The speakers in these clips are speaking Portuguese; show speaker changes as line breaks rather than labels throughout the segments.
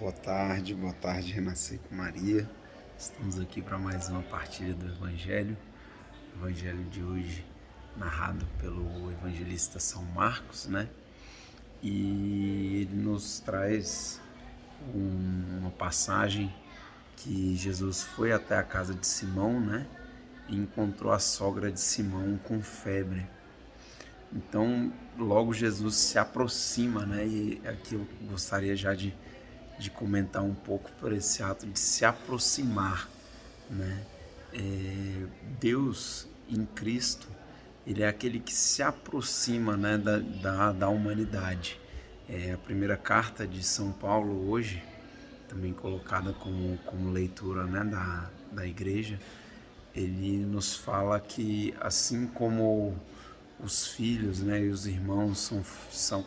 Boa tarde, Renascer com Maria. Estamos aqui para mais uma partilha do Evangelho. O Evangelho de hoje narrado pelo evangelista São Marcos, né? E ele nos traz uma passagem que Jesus foi até a casa de Simão, né? E encontrou a sogra de Simão com febre. Então, logo Jesus se aproxima, né? E aqui eu gostaria já de comentar um pouco por esse ato de se aproximar, né? Deus em Cristo, ele é aquele que se aproxima, né, da humanidade. A primeira carta de São Paulo hoje, também colocada como leitura, né, da igreja, ele nos fala que assim como os filhos, né, e os irmãos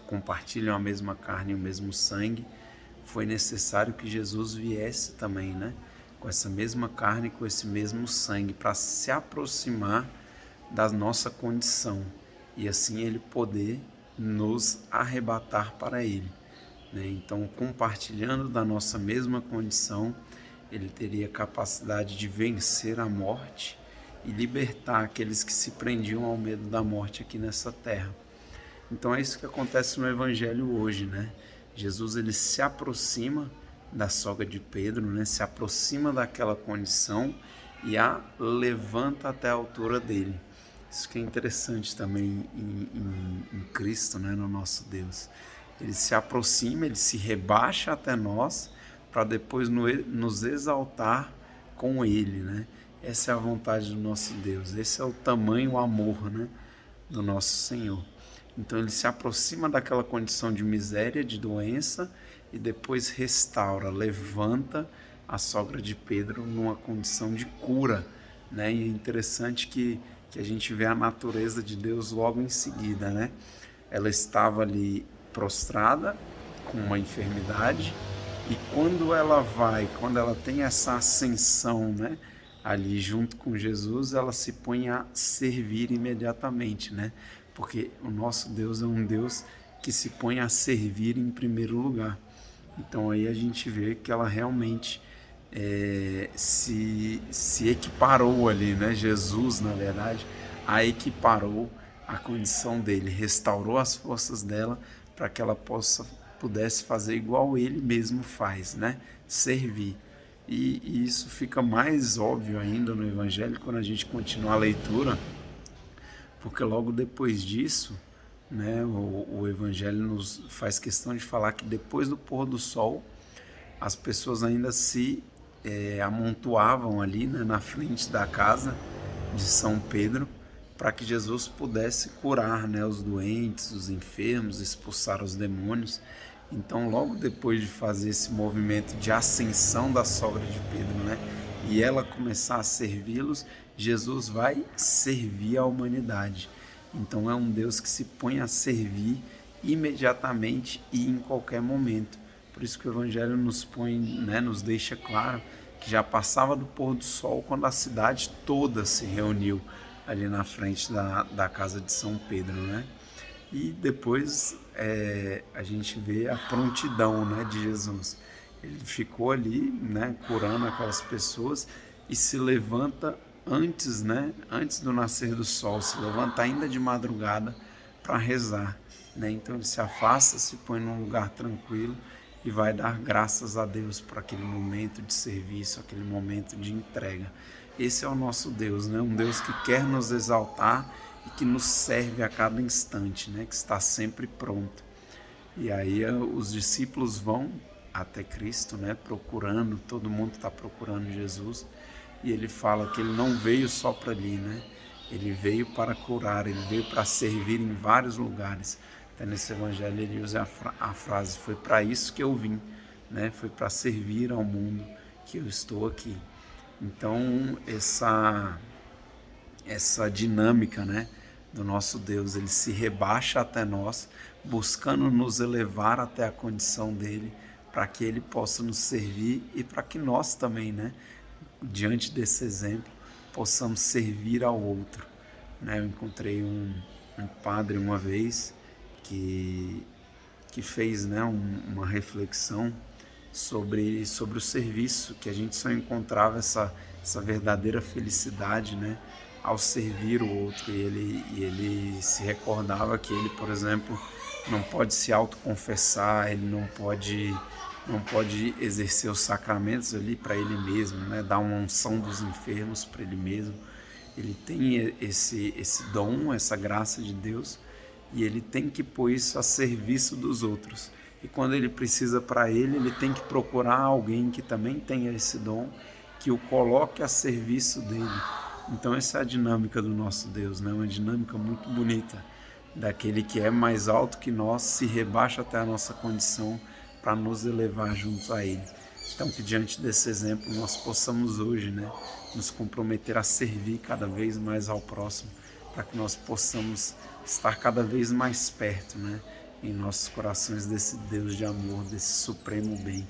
compartilham a mesma carne e o mesmo sangue, foi necessário que Jesus viesse também, né, com essa mesma carne, com esse mesmo sangue, para se aproximar da nossa condição e assim ele poder nos arrebatar para ele, né? Então, compartilhando da nossa mesma condição, ele teria capacidade de vencer a morte e libertar aqueles que se prendiam ao medo da morte aqui nessa terra. Então é isso que acontece no Evangelho hoje, né? Jesus ele se aproxima da sogra de Pedro, né? Se aproxima daquela condição e a levanta até a altura dele. Isso que é interessante também em Cristo, né? No nosso Deus. Ele se aproxima, ele se rebaixa até nós para depois nos exaltar com ele, né? Essa é a vontade do nosso Deus, esse é o tamanho, o amor, né, do nosso Senhor. Então ele se aproxima daquela condição de miséria, de doença e depois restaura, levanta a sogra de Pedro numa condição de cura, né? E é interessante que a gente vê a natureza de Deus logo em seguida, né? Ela estava ali prostrada com uma enfermidade e quando ela tem essa ascensão, né, ali junto com Jesus, ela se põe a servir imediatamente, né? Porque o nosso Deus é um Deus que se põe a servir em primeiro lugar. Então aí a gente vê que ela realmente se equiparou ali, né? Jesus, na verdade, a equiparou a condição dele, restaurou as forças dela para que ela pudesse fazer igual ele mesmo faz, né? Servir. E isso fica mais óbvio ainda no Evangelho quando a gente continua a leitura, porque logo depois disso, né, o Evangelho nos faz questão de falar que depois do pôr do sol, as pessoas ainda se amontoavam ali, né, na frente da casa de São Pedro, para que Jesus pudesse curar, né, os doentes, os enfermos, expulsar os demônios. Então, logo depois de fazer esse movimento de ascensão da sogra de Pedro, né, e ela começar a servi-los, Jesus vai servir a humanidade. Então, é um Deus que se põe a servir imediatamente e em qualquer momento. Por isso que o Evangelho nos põe, né, nos deixa claro que já passava do pôr do sol quando a cidade toda se reuniu ali na frente da casa de São Pedro, né? E depois a gente vê a prontidão, né, de Jesus. Ele ficou ali, né, curando aquelas pessoas e se levanta antes, né, antes do nascer do sol, se levanta ainda de madrugada para rezar, né? Então ele se afasta, se põe num lugar tranquilo e vai dar graças a Deus por aquele momento de serviço, aquele momento de entrega. Esse é o nosso Deus, né? Um Deus que quer nos exaltar e que nos serve a cada instante, né? Que está sempre pronto. E aí os discípulos vão até Cristo, né? Procurando, todo mundo está procurando Jesus. E ele fala que ele não veio só para ali, né? Ele veio para curar, ele veio para servir em vários lugares. Até nesse evangelho ele usa a frase, foi para isso que eu vim, né? Foi para servir ao mundo que eu estou aqui. Então, essa dinâmica, né, do nosso Deus, ele se rebaixa até nós, buscando nos elevar até a condição dele, para que ele possa nos servir e para que nós também, né, diante desse exemplo, possamos servir ao outro, né? Eu encontrei um padre uma vez que fez, né, uma reflexão sobre o serviço, que a gente só encontrava essa verdadeira felicidade, né, ao servir o outro. E ele se recordava que ele, por exemplo, não pode se autoconfessar, ele não pode exercer os sacramentos ali para ele mesmo, né, dar uma unção dos enfermos para ele mesmo. Ele tem esse dom, essa graça de Deus, e ele tem que pôr isso a serviço dos outros. E quando ele precisa para ele tem que procurar alguém que também tenha esse dom, que o coloque a serviço dele. Então essa é a dinâmica do nosso Deus, né? Uma dinâmica muito bonita, daquele que é mais alto que nós, se rebaixa até a nossa condição para nos elevar junto a ele. Então que diante desse exemplo nós possamos hoje, né, nos comprometer a servir cada vez mais ao próximo, para que nós possamos estar cada vez mais perto, né, em nossos corações desse Deus de amor, desse supremo bem,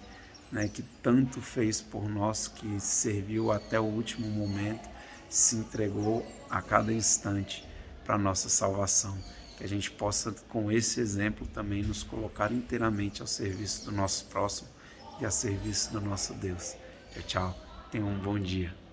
né, que tanto fez por nós, que serviu até o último momento, se entregou a cada instante para a nossa salvação. Que a gente possa, com esse exemplo, também nos colocar inteiramente ao serviço do nosso próximo e a serviço do nosso Deus. Tchau, tchau. Tenha um bom dia.